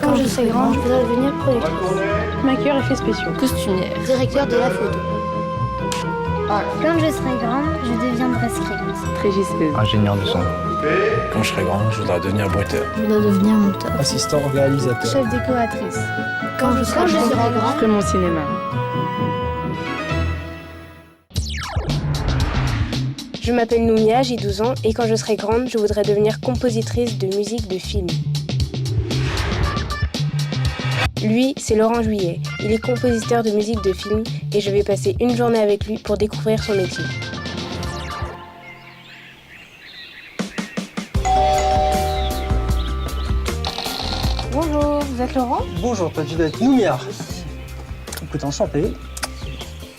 Quand je serai grande, je voudrais devenir productrice, Maquilleur effets spéciaux, costumière, directeur de la photo. Quand je serai grande, je deviendrai script. régisseuse, Ingénieur de son. Quand je serai grand, je voudrais devenir bruiteur. Je voudrais devenir monteur. Assistant réalisateur. Chef décoratrice. Quand je serai grande, je ferai mon cinéma. Je m'appelle Noumia, j'ai 12 ans et quand je serai grande, je voudrais devenir compositrice de musique de film. Lui, c'est Laurent Juillet. Il est compositeur de musique de film et je vais passer une journée avec lui pour découvrir son métier. Bonjour, vous êtes Laurent ? Bonjour, toi tu dois être Noumia. Écoute, enchanté.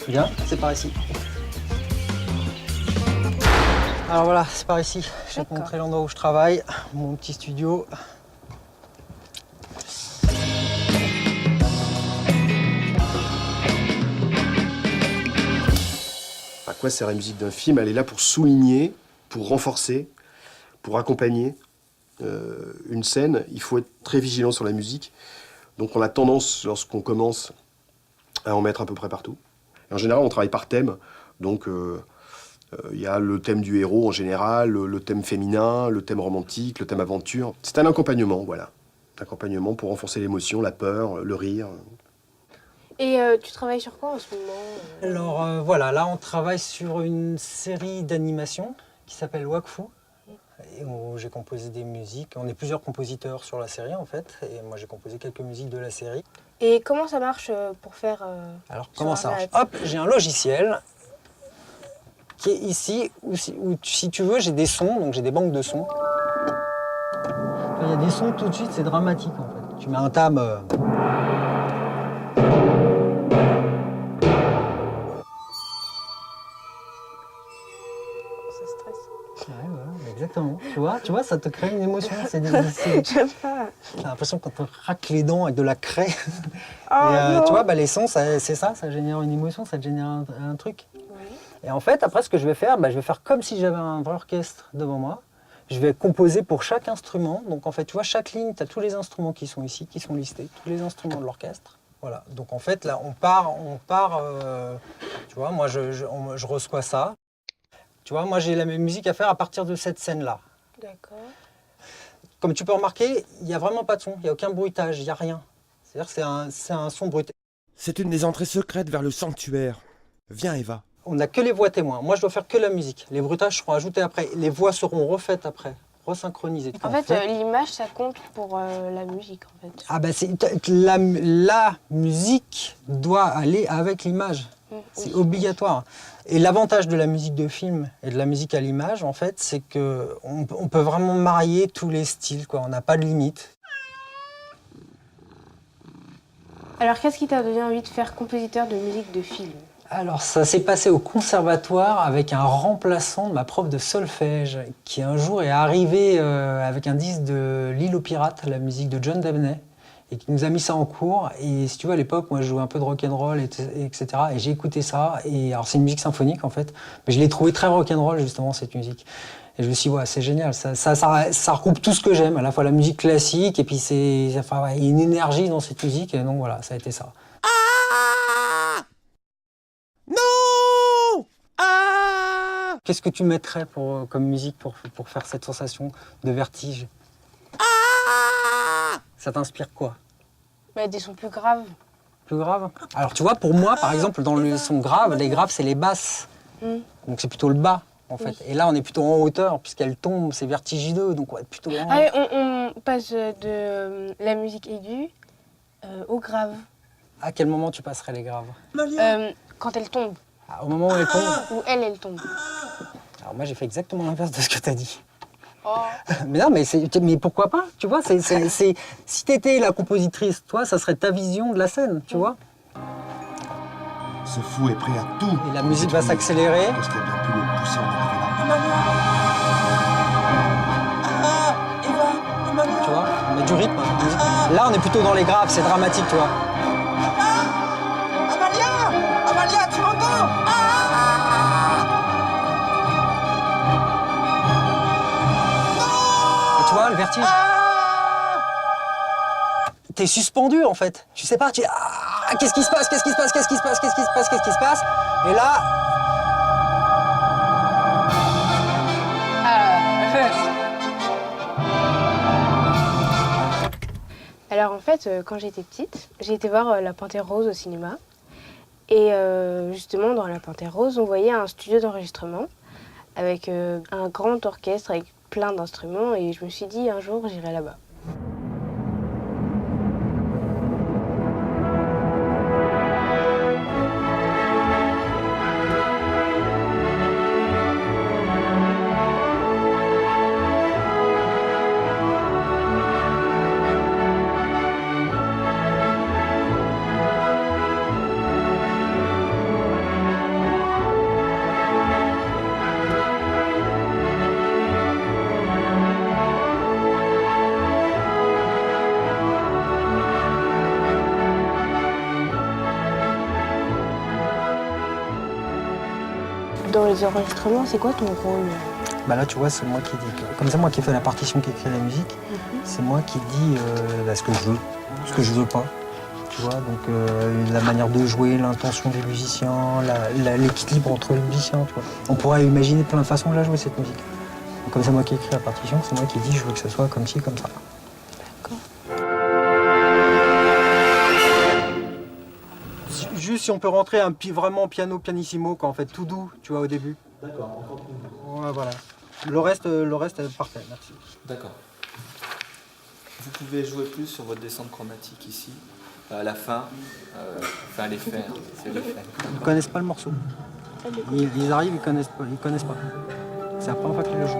Viens, c'est par ici. Alors voilà, c'est par ici. Je vais te montrer l'endroit où je travaille, mon petit studio. À quoi sert la musique d'un film? Elle est là pour souligner, pour renforcer, pour accompagner une scène. Il faut être très vigilant sur la musique. Donc on a tendance, lorsqu'on commence, à en mettre à peu près partout. Et en général, on travaille par thème. Donc il y a le thème du héros en général, le thème féminin, le thème romantique, le thème aventure. C'est un accompagnement, voilà. Un accompagnement pour renforcer l'émotion, la peur, le rire. Et tu travailles sur quoi en ce moment ? Alors voilà, là on travaille sur une série d'animation qui s'appelle Wakfu. Et où j'ai composé des musiques. On est plusieurs compositeurs sur la série en fait. Et moi j'ai composé quelques musiques de la série. Et comment ça marche pour faire Alors comment ça marche? Hop, j'ai un logiciel qui est ici où si tu veux j'ai des sons, donc j'ai des banques de sons. Il y a des sons tout de suite, c'est dramatique en fait. Tu mets un tab. Ça stresse. Ouais, voilà, exactement. Tu vois, ça te crée une émotion. J'aime pas. J'ai l'impression qu'on te racle les dents avec de la craie. Oh, non. Tu vois, bah, les sons, c'est ça génère une émotion, ça te génère un truc. Oui. Et en fait, après, ce que je vais faire, je vais faire comme si j'avais un vrai orchestre devant moi. Je vais composer pour chaque instrument. Donc en fait, tu vois, chaque ligne, tu as tous les instruments qui sont ici, qui sont listés, tous les instruments de l'orchestre. Voilà. Donc en fait, là, on part. Tu vois, moi, je reçois ça. Tu vois, moi, j'ai la même musique à faire à partir de cette scène-là. D'accord. Comme tu peux remarquer, il n'y a vraiment pas de son, il n'y a aucun bruitage, il n'y a rien. C'est-à-dire que c'est un son brut. C'est une des entrées secrètes vers le sanctuaire. Viens, Eva. On n'a que les voix témoins. Moi, je dois faire que la musique. Les bruitages seront ajoutés après. Les voix seront refaites après, resynchronisées. En fait, l'image, ça compte pour la musique, en fait. Ah la musique doit aller avec l'image. C'est obligatoire. Et l'avantage de la musique de film et de la musique à l'image, en fait, c'est qu'on peut vraiment marier tous les styles, quoi. On n'a pas de limite. Alors, qu'est-ce qui t'a donné envie de faire compositeur de musique de film ? Alors, ça s'est passé au conservatoire avec un remplaçant de ma prof de solfège qui un jour est arrivé avec un disque de L'Île aux Pirates, la musique de John Dabney, et qui nous a mis ça en cours. Et si tu vois, à l'époque, moi, je jouais un peu de rock'n'roll, etc. Et j'ai écouté ça. Et alors, c'est une musique symphonique, en fait. Mais je l'ai trouvé très rock'n'roll, justement, cette musique. Et je me suis dit, ouais, c'est génial. Ça regroupe tout ce que j'aime, à la fois la musique classique, et puis il y a une énergie dans cette musique. Et donc, voilà, ça a été ça. Non! Ah! Qu'est-ce que tu mettrais comme musique pour faire cette sensation de vertige? Ça t'inspire quoi? Des sons plus graves. Plus grave? Alors tu vois, pour moi, par exemple, dans le son grave, les graves, c'est les basses. Donc c'est plutôt le bas, en fait. Et là, on est plutôt en hauteur, puisqu'elle tombe, c'est vertigineux, donc on va être plutôt en... Allez, on passe de la musique aiguë au grave. À quel moment tu passerais les graves? Quand elle tombe. Ah, au moment où elle tombe? Ou elle tombe. Alors moi, j'ai fait exactement l'inverse de ce que tu as dit. Oh. Mais non, mais pourquoi pas? Tu vois, si t'étais la compositrice, toi, ça serait ta vision de la scène, tu vois. Ce fou est prêt à tout. Et la musique va s'accélérer. Parce qu'il a bien pu le pousser en arriver là. Tu vois, on met du rythme. Là, on est plutôt dans les graves, c'est dramatique, tu vois. Amalia, tu m'entends? Et tu vois, le vertige. t'es suspendu en fait. Tu sais pas, tu dis ah, qu'est-ce qui se passe, qu'est-ce qui se passe, qu'est-ce qui se passe, qu'est-ce qui se passe, qu'est-ce qui se passe. Et là. Alors en fait, quand j'étais petite, j'ai été voir La Panthère Rose au cinéma. Et justement, dans La Panthère Rose, on voyait un studio d'enregistrement avec un grand orchestre avec plein d'instruments. Et je me suis dit, un jour, j'irai là-bas. Dans les enregistrements, c'est quoi ton rôle? Bah là, tu vois, c'est moi qui dis. Comme c'est moi qui fais la partition, qui écrit la musique, c'est moi qui dis ce que je veux, ce que je veux pas. Tu vois, donc la manière de jouer, l'intention du musicien, l'équilibre entre les musiciens. Tu vois. On pourrait imaginer plein de façons de la jouer, cette musique. Donc, comme c'est moi qui écris la partition, c'est moi qui dis je veux que ce soit comme ci, comme ça. D'accord. Juste si on peut rentrer vraiment piano pianissimo, quoi, en fait, tout doux, tu vois, au début. D'accord. Ouais, voilà. Le reste est parfait, merci. D'accord. Vous pouvez jouer plus sur votre descente chromatique ici, à la fin, enfin les faire, c'est les faire. Ils connaissent pas le morceau. Ils arrivent, ils connaissent pas. C'est la première fois qu'ils le jouent.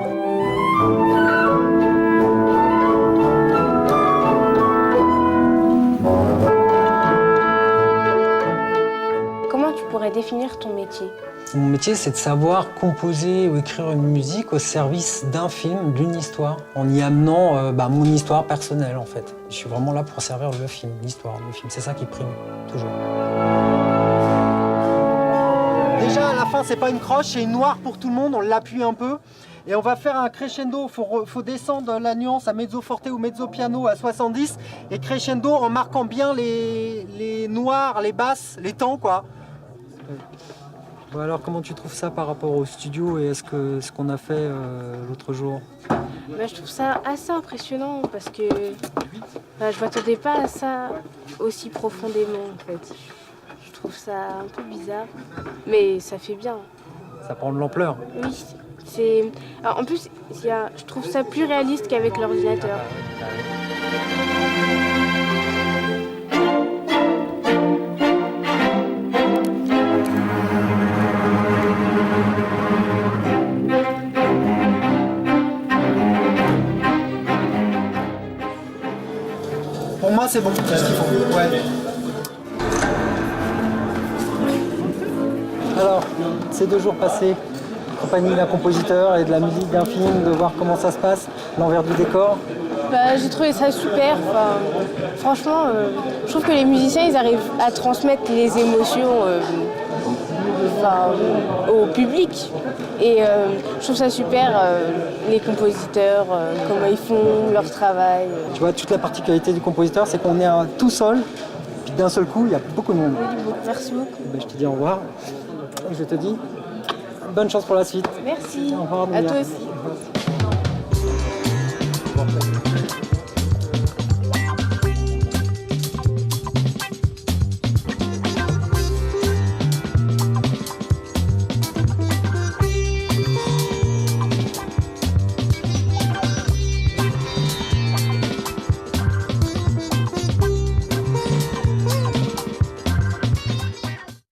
Comment tu pourrais définir ton métier? Mon métier, c'est de savoir composer ou écrire une musique au service d'un film, d'une histoire, en y amenant mon histoire personnelle, en fait. Je suis vraiment là pour servir le film, l'histoire, le film. C'est ça qui prime, toujours. Déjà, à la fin, c'est pas une croche, c'est une noire pour tout le monde. On l'appuie un peu. Et on va faire un crescendo. Faut descendre la nuance à mezzo forte ou mezzo piano à 70. Et crescendo en marquant bien les noirs, les basses, les temps, quoi. Alors, comment tu trouves ça par rapport au studio et ce qu'on a fait l'autre jour? Je trouve ça assez impressionnant parce que je m'attendais pas à ça aussi profondément en fait. Je trouve ça un peu bizarre, mais ça fait bien. Ça prend de l'ampleur. Oui, alors, en plus, je trouve ça plus réaliste qu'avec l'ordinateur. Pour moi, c'est bon, c'est ce qu'il faut. Ouais. Alors, ces 2 jours passés, en compagnie d'un compositeur et de la musique d'un film, de voir comment ça se passe, l'envers du décor. J'ai trouvé ça super. Franchement, je trouve que les musiciens, ils arrivent à transmettre les émotions au public. Et je trouve ça super, les compositeurs, comment ils font leur travail. Tu vois, toute la particularité du compositeur, c'est qu'on est tout seul, puis d'un seul coup, il y a beaucoup de monde. Merci beaucoup. Je te dis au revoir. Et je te dis bonne chance pour la suite. Merci. Au revoir, à toi aussi.